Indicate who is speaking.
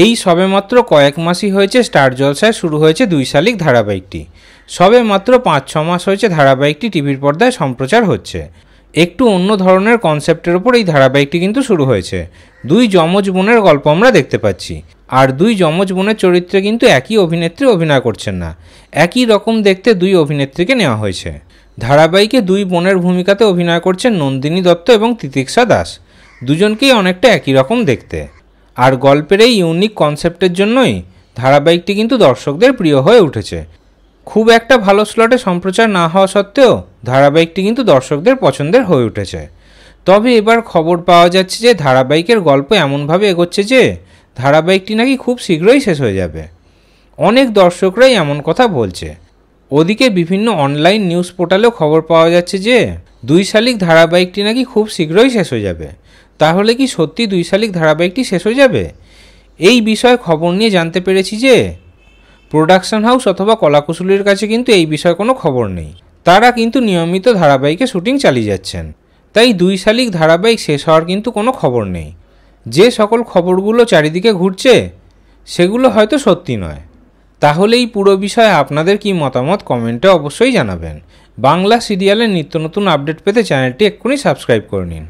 Speaker 1: এই সবেমাত্র কয়েক মাসই হয়েছে স্টার জলসায় শুরু হয়েছে 2 শালিক ধারাবাহিকটি। সবে মাত্র 5-6 মাস হয়েছে ধারাবাহিকটি টিভির পর্দায় সম্প্রচার হচ্ছে। একটু অন্য ধরনের কনসেপ্টের ওপর এই ধারাবাহিকটি কিন্তু শুরু হয়েছে। 2 যমজ বোনের গল্প আমরা দেখতে পাচ্ছি, আর 2 যমজ বোনের চরিত্রে কিন্তু একই অভিনেত্রী অভিনয় করছেন না, একই রকম দেখতে 2 অভিনেত্রীকে নেওয়া হয়েছে। ধারাবাহিকে 2 বোনের ভূমিকাতে অভিনয় করছেন নন্দিনী দত্ত এবং তিতিক্ষা দাস। দুজনকেই অনেকটা একই রকম দেখতে, আর গল্পের এই ইউনিক কনসেপ্টের জন্যই ধারাবাহিকটি কিন্তু দর্শকদের প্রিয় হয়ে উঠেছে। খুব একটা ভালো স্লটে সম্প্রচার না হওয়া সত্ত্বেও ধারাবাহিকটি কিন্তু দর্শকদের পছন্দের হয়ে উঠেছে। তবে এবার খবর পাওয়া যাচ্ছে যে ধারাবাহিকের গল্প এমনভাবে এগোচ্ছে যে ধারাবাহিকটি নাকি খুব শীঘ্রই শেষ হয়ে যাবে। অনেক দর্শকরাই এমন কথা বলছে। ওদিকে বিভিন্ন অনলাইন নিউজ পোর্টালেও খবর পাওয়া যাচ্ছে যে 2 শালিক ধারাবাহিকটি নাকি খুব শীঘ্রই শেষ হয়ে যাবে। তাহলে কি সত্যি 2 শালিক ধারাবাহিকটি শেষ হয়ে যাবে? এই বিষয়ে খবর নিয়ে জানতে পেরেছি যে প্রোডাকশন হাউস অথবা কলাকুশলীর কাছে কিন্তু এই বিষয়ে কোনো খবর নেই। তারা কিন্তু নিয়মিত ধারাবাহিকে শুটিং চালিয়ে যাচ্ছেন, তাই 2 শালিক ধারাবাহিক শেষ হওয়ার কিন্তু কোনো খবর নেই। যে সকল খবরগুলো চারিদিকে ঘুরছে সেগুলো হয়তো সত্যি নয়। তাহলে এই পুরো বিষয়ে আপনাদের কি মতামত কমেন্টে অবশ্যই জানাবেন। বাংলা সিরিয়ালের নিত্য নতুন আপডেট পেতে চ্যানেলটি এক্ষুনি সাবস্ক্রাইব করে নিন।